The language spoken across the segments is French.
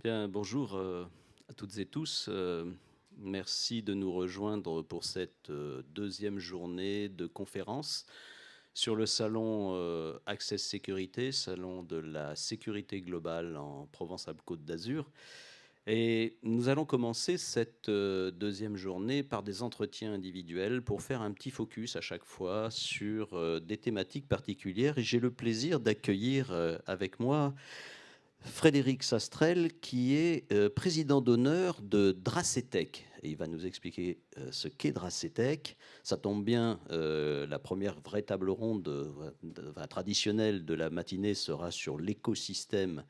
Bien, bonjour à toutes et tous. Merci de nous rejoindre pour cette deuxième journée de conférence sur le salon Access Sécurité, salon de la sécurité globale en Provence-Alpes-Côte d'Azur. Et nous allons commencer cette deuxième journée par des entretiens individuels pour faire un petit focus à chaque fois sur des thématiques particulières. Et j'ai le plaisir d'accueillir avec moi Frédéric Sastrel, qui est président d'honneur de Dracetech. Et il va nous expliquer ce qu'est Dracetech. Ça tombe bien, la première vraie table ronde traditionnelle de la matinée sera sur l'écosystème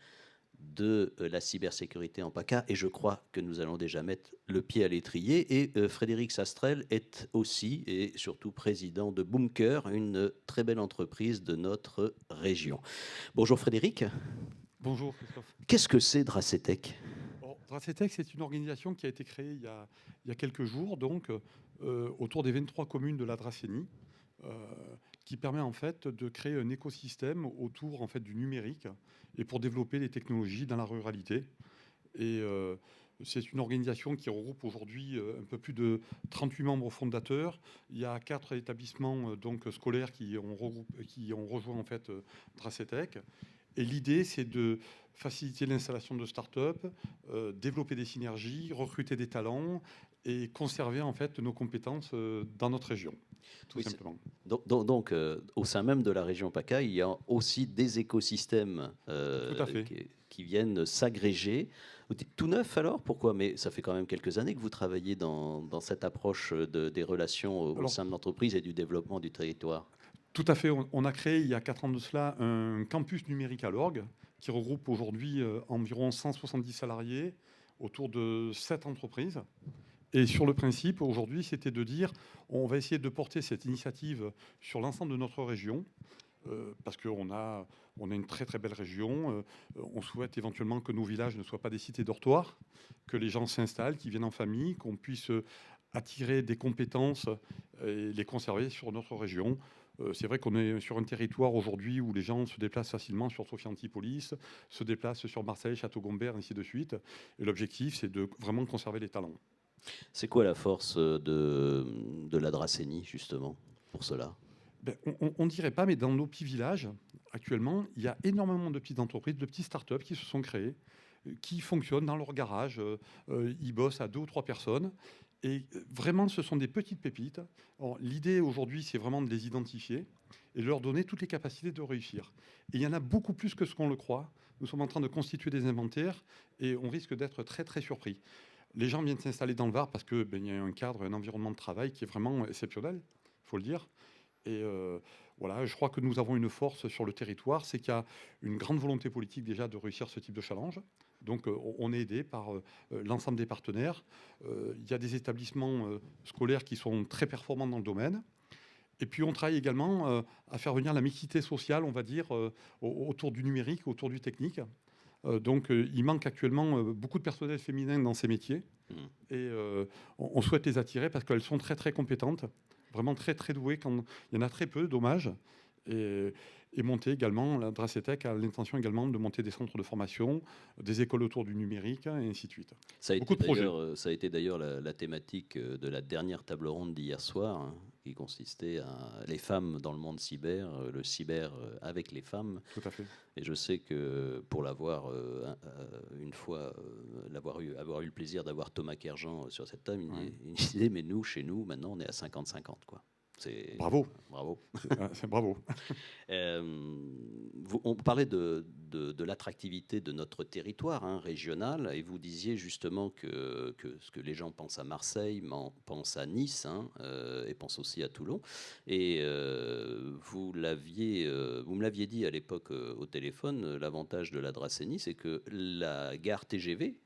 de la cybersécurité en PACA. Et je crois que nous allons déjà mettre le pied à l'étrier. Et Frédéric Sastrel est aussi et surtout président de Boomker, une très belle entreprise de notre région. Bonjour Frédéric. Bonjour Christophe. Qu'est-ce que c'est Dracetech? Dracetech, c'est une organisation qui a été créée il y a quelques jours, donc autour des 23 communes de la Dracénie, qui permet en fait de créer un écosystème autour en fait du numérique et pour développer les technologies dans la ruralité. Et c'est une organisation qui regroupe aujourd'hui un peu plus de 38 membres fondateurs. Il y a 4 établissements donc scolaires qui ont rejoint en fait Dracetech. Et l'idée, c'est de faciliter l'installation de start-up, développer des synergies, recruter des talents et conserver en fait nos compétences dans notre région, tout Oui, simplement. donc, au sein même de la région PACA, il y a aussi des écosystèmes Tout à fait. qui viennent s'agréger. Tout neuf alors? Pourquoi? Mais ça fait quand même quelques années que vous travaillez dans cette approche des relations au Alors, sein de l'entreprise et du développement du territoire. tout à fait. On a créé il y a 4 ans de cela un campus numérique à l'orgue qui regroupe aujourd'hui environ 170 salariés autour de 7 entreprises. Et sur le principe, aujourd'hui, c'était de dire on va essayer de porter cette initiative sur l'ensemble de notre région, parce qu'on a une très très belle région. On souhaite éventuellement que nos villages ne soient pas des cités dortoirs, que les gens s'installent, qu'ils viennent en famille, qu'on puisse attirer des compétences et les conserver sur notre région. C'est vrai qu'on est sur un territoire aujourd'hui où les gens se déplacent facilement sur Sophia Antipolis, se déplacent sur Marseille, Château-Gombert, ainsi de suite. Et l'objectif, c'est de vraiment conserver les talents. C'est quoi la force de la Dracénie, justement, pour cela? Ben, on ne dirait pas, mais dans nos petits villages, actuellement, il y a énormément de petites entreprises, de petites startups qui se sont créées, qui fonctionnent dans leur garage. Ils bossent à 2 ou 3 personnes. Et vraiment, ce sont des petites pépites. L'idée aujourd'hui, c'est vraiment de les identifier et de leur donner toutes les capacités de réussir. Et il y en a beaucoup plus que ce qu'on le croit. Nous sommes en train de constituer des inventaires et on risque d'être très, très surpris. Les gens viennent s'installer dans le Var parce que ben, il y a un cadre, un environnement de travail qui est vraiment exceptionnel, il faut le dire. Et voilà, je crois que nous avons une force sur le territoire, c'est qu'il y a une grande volonté politique déjà de réussir ce type de challenge. Donc on est aidé par l'ensemble des partenaires. Il y a des établissements scolaires qui sont très performants dans le domaine. Et puis on travaille également à faire venir la mixité sociale, on va dire, autour du numérique, autour du technique. Donc il manque actuellement beaucoup de personnel féminin dans ces métiers. Hmm. Et on souhaite les attirer parce qu'elles sont très très compétentes, vraiment très très douées. Quand il y en a très peu, dommage. Et, et monter également, la Dracetech a l'intention également de monter des centres de formation, des écoles autour du numérique, et ainsi de suite. Beaucoup de projets. Ça a été d'ailleurs la thématique de la dernière table ronde d'hier soir, hein, qui consistait à les femmes dans le monde cyber, le cyber avec les femmes. Tout à fait. Et je sais que pour l'avoir une fois, avoir eu le plaisir d'avoir Thomas Kerjean sur cette table, Ouais. il disait, mais nous, chez nous, maintenant, on est à 50-50, quoi. C'est Bravo. bravo. C'est bravo. On parlait de l'attractivité de notre territoire, hein, régional, et vous disiez justement que ce que les gens pensent à Marseille, pensent à Nice, hein, et pensent aussi à Toulon. Et vous me l'aviez dit à l'époque au téléphone, l'avantage de la Dracénie, c'est que la gare TGV,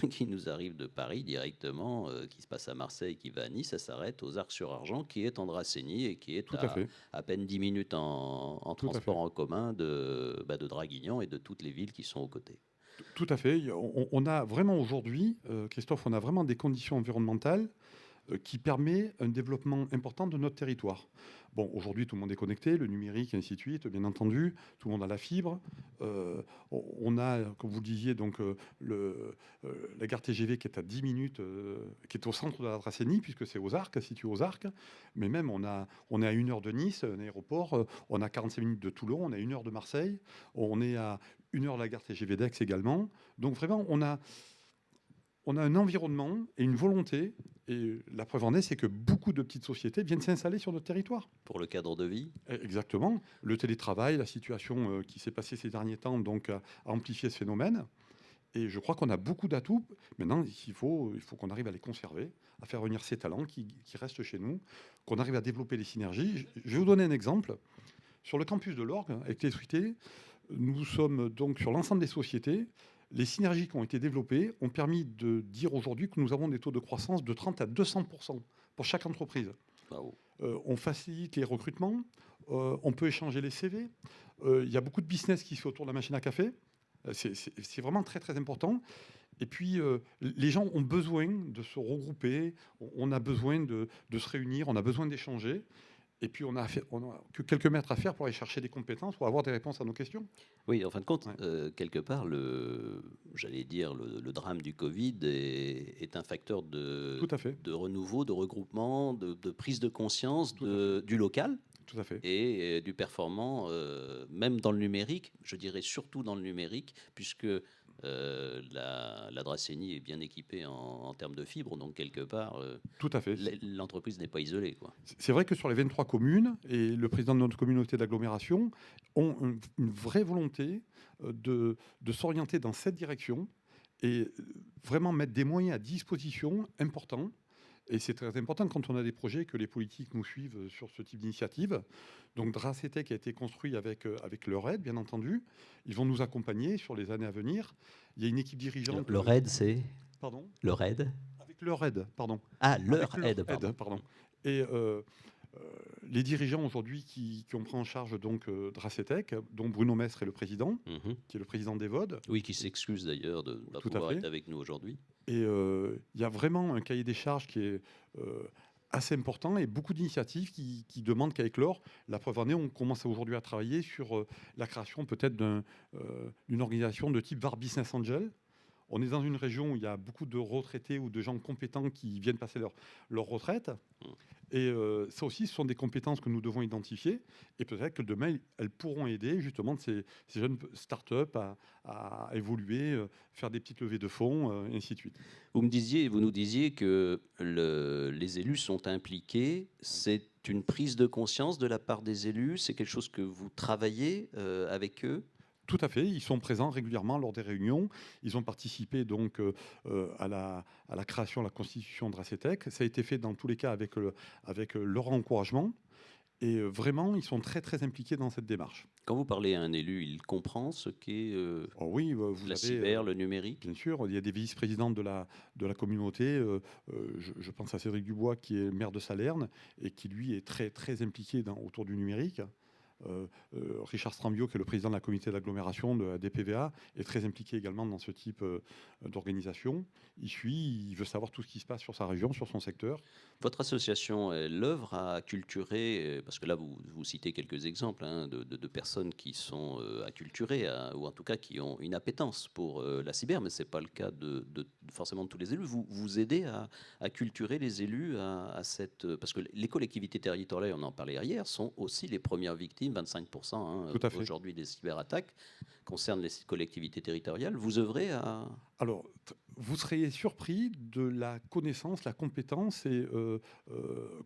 qui nous arrive de Paris directement, qui se passe à Marseille, qui va à Nice, ça s'arrête aux Arcs-sur-Argent, qui est en Dracénie et qui est Tout à fait. à peine 10 minutes en Tout à transport fait. en commun de Draguignan et de toutes les villes qui sont aux côtés. Tout à fait. On a vraiment aujourd'hui, Christophe, on a vraiment des conditions environnementales qui permet un développement important de notre territoire. Bon, aujourd'hui, tout le monde est connecté, le numérique, et ainsi de suite, bien entendu. Tout le monde a la fibre. On a, comme vous le disiez, donc, la gare TGV qui est à 10 minutes, qui est au centre de la Dracénie, puisque c'est aux Arcs, situé aux Arcs. Mais même, on est à 1 heure de Nice, un aéroport. On a 45 minutes de Toulon, on a 1 heure de Marseille. On est à 1 heure de la gare TGV d'Aix également. Donc, vraiment, on a un environnement et une volonté, et la preuve en est, c'est que beaucoup de petites sociétés viennent s'installer sur notre territoire. Pour le cadre de vie. Exactement. Le télétravail, la situation qui s'est passée ces derniers temps, donc, a amplifié ce phénomène. Et je crois qu'on a beaucoup d'atouts. Maintenant, il faut qu'on arrive à les conserver, à faire venir ces talents qui restent chez nous, qu'on arrive à développer les synergies. Je vais vous donner un exemple. Sur le campus de l'Orgue, avec les sociétés, nous sommes donc sur l'ensemble des sociétés. Les synergies qui ont été développées ont permis de dire aujourd'hui que nous avons des taux de croissance de 30 à 200% pour chaque entreprise. Wow. On facilite les recrutements, on peut échanger les CV. Il y a beaucoup de business qui se fait autour de la machine à café. C'est vraiment très, très important. Et puis, les gens ont besoin de se regrouper, on a besoin de se réunir, on a besoin d'échanger. Et puis, on a que quelques mètres à faire pour aller chercher des compétences, pour avoir des réponses à nos questions. Oui, en fin de compte, Ouais. quelque part, j'allais dire, le drame du Covid est un facteur Tout à fait. de renouveau, de regroupement, de prise de conscience Tout à du local Tout à fait. et du performant, même dans le numérique, je dirais surtout dans le numérique, puisque la Dracénie est bien équipée en termes de fibres, donc quelque part, Tout à fait. l'entreprise n'est pas isolée, quoi. C'est vrai que sur les 23 communes, et le président de notre communauté d'agglomération ont une vraie volonté de s'orienter dans cette direction et vraiment mettre des moyens à disposition importants. Et c'est très important quand on a des projets que les politiques nous suivent sur ce type d'initiative. Donc Dracetec a été construit avec leur aide, bien entendu. Ils vont nous accompagner sur les années à venir. Il y a une équipe dirigeante. Le RAID, c'est Pardon. le RAID. Avec leur aide, pardon. Ah, Avec leur aide, pardon. Et les dirigeants aujourd'hui qui ont pris en charge donc Dracetec, dont Bruno Mestre est le président, qui est le président des VOD. Oui, qui s'excuse d'ailleurs de ne pas pouvoir être avec nous aujourd'hui. Et il y a vraiment un cahier des charges qui est assez important et beaucoup d'initiatives qui demandent qu'avec l'or, la preuve en est, on commence aujourd'hui à travailler sur la création peut-être d'une organisation de type VAR Business Angel. On est dans une région où il y a beaucoup de retraités ou de gens compétents qui viennent passer leur retraite. Et ça aussi, ce sont des compétences que nous devons identifier. Et peut-être que demain, elles pourront aider justement ces jeunes startups à évoluer, faire des petites levées de fonds, et ainsi de suite. Vous nous disiez que les élus sont impliqués. C'est une prise de conscience de la part des élus. C'est quelque chose que vous travaillez avec eux. Tout à fait, ils sont présents régulièrement lors des réunions. Ils ont participé donc à la création, à la constitution de Dracetec. Ça a été fait dans tous les cas avec leur encouragement. Et vraiment, ils sont très très impliqués dans cette démarche. Quand vous parlez à un élu, il comprend ce qu'est Oui, vous la avez, cyber, le numérique. Bien sûr, il y a des vice-présidents de la communauté. Je pense à Cédric Dubois, qui est maire de Salerne et qui, lui, est très très impliqué autour du numérique. Richard Strambio, qui est le président de la communauté d'agglomération de la DPVA, est très impliqué également dans ce type d'organisation. Il veut savoir tout ce qui se passe sur sa région, sur son secteur. Votre association, elle œuvre à acculturer, parce que là, vous citez quelques exemples de personnes qui sont acculturées, ou en tout cas qui ont une appétence pour la cyber, mais ce n'est pas le cas forcément de tous les élus. Vous aidez à acculturer les élus à cette... Parce que les collectivités territoriales, on en parlait hier, sont aussi les premières victimes, 25% aujourd'hui des cyberattaques concernent les collectivités territoriales. Vous œuvrez à... Alors, vous seriez surpris de la connaissance, la compétence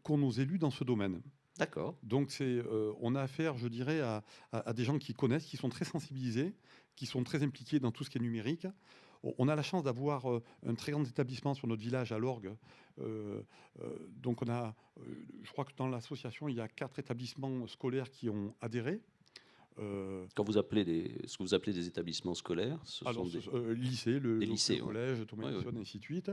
qu'ont nos élus dans ce domaine. D'accord. Donc, on a affaire, je dirais, à des gens qui connaissent, qui sont très sensibilisés, qui sont très impliqués dans tout ce qui est numérique. On a la chance d'avoir un très grand établissement sur notre village à l'Orgue. Donc, je crois que dans l'association, il y a 4 établissements scolaires qui ont adhéré. Quand vous appelez ce que vous appelez des établissements scolaires, ce sont des lycées, des lycées, le collège, Thomas Edison, ouais. ainsi de suite.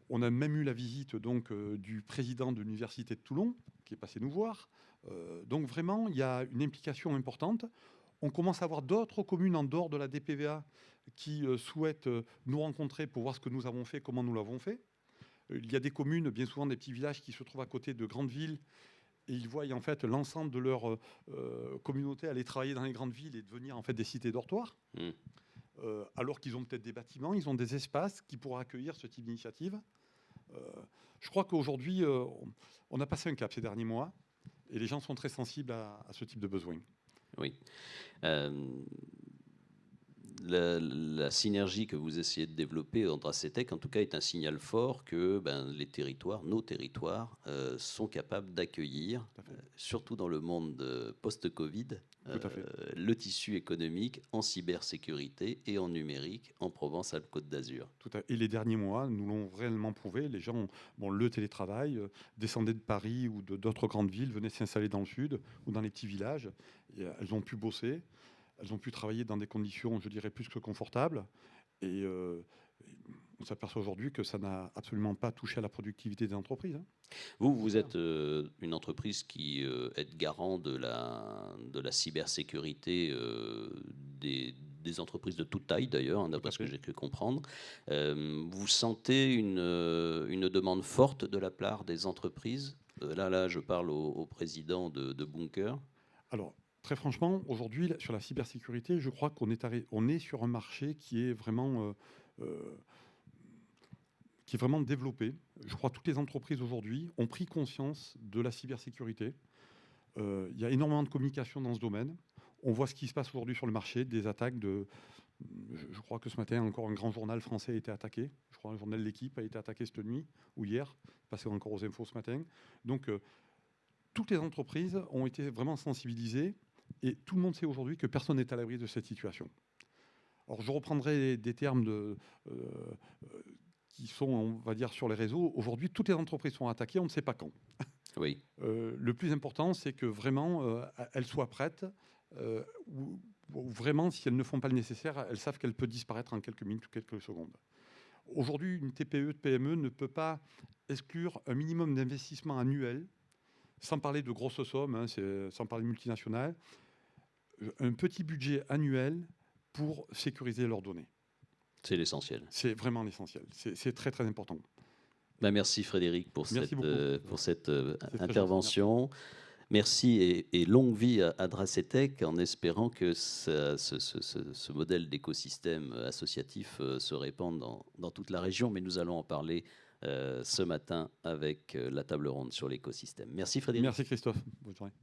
On a même eu la visite donc du président de l'université de Toulon qui est passé nous voir. Donc vraiment, il y a une implication importante. On commence à avoir d'autres communes en dehors de la DPVA qui souhaitent nous rencontrer pour voir ce que nous avons fait, comment nous l'avons fait. Il y a des communes, bien souvent des petits villages qui se trouvent à côté de grandes villes, et ils voient en fait l'ensemble de leur communauté aller travailler dans les grandes villes et devenir en fait des cités dortoirs. Mm. Alors qu'ils ont peut-être des bâtiments, ils ont des espaces qui pourraient accueillir ce type d'initiative. Je crois qu'aujourd'hui, on a passé un cap ces derniers mois et les gens sont très sensibles à ce type de besoins. Oui. La synergie que vous essayez de développer entre ACETEC, en tout cas, est un signal fort que les territoires, nos territoires, sont capables d'accueillir, surtout dans le monde post-Covid, le tissu économique en cybersécurité et en numérique en Provence-Alpes-Côte d'Azur. Et les derniers mois nous l'ont réellement prouvé. Les gens, le télétravail, descendaient de Paris ou d'autres grandes villes, venaient s'installer dans le sud ou dans les petits villages. Et elles ont pu bosser. Elles ont pu travailler dans des conditions, je dirais, plus que confortables. Et on s'aperçoit aujourd'hui que ça n'a absolument pas touché à la productivité des entreprises. Vous êtes une entreprise qui est garant de la cybersécurité des entreprises de toute taille, d'ailleurs, d'après ce que j'ai pu comprendre. Vous sentez une demande forte de la part des entreprises ? Là, je parle au président de Bunker. Alors, très franchement, aujourd'hui, sur la cybersécurité, je crois qu'on est sur un marché qui est vraiment développé. Je crois que toutes les entreprises aujourd'hui ont pris conscience de la cybersécurité. Il y a énormément de communication dans ce domaine. On voit ce qui se passe aujourd'hui sur le marché, des attaques je crois que ce matin, encore un grand journal français a été attaqué. Je crois que le journal L'Équipe a été attaqué cette nuit ou hier, passé encore aux infos ce matin. Donc, toutes les entreprises ont été vraiment sensibilisées et tout le monde sait aujourd'hui que personne n'est à l'abri de cette situation. Alors, je reprendrai des termes qui sont, on va dire, sur les réseaux. Aujourd'hui, toutes les entreprises sont attaquées, on ne sait pas quand. Oui. Le plus important, c'est que vraiment, elles soient prêtes, ou vraiment, si elles ne font pas le nécessaire, elles savent qu'elles peuvent disparaître en quelques minutes ou quelques secondes. Aujourd'hui, une TPE, PME ne peut pas exclure un minimum d'investissement annuel, sans parler de grosses sommes, sans parler de multinationales, un petit budget annuel pour sécuriser leurs données. C'est l'essentiel. C'est vraiment l'essentiel. C'est très, très important. Merci Frédéric pour cette intervention. Merci et longue vie à Dracetech, en espérant que ce modèle d'écosystème associatif se répande dans toute la région. Mais nous allons en parler ce matin avec la table ronde sur l'écosystème. Merci Frédéric. Merci Christophe. Bonne journée.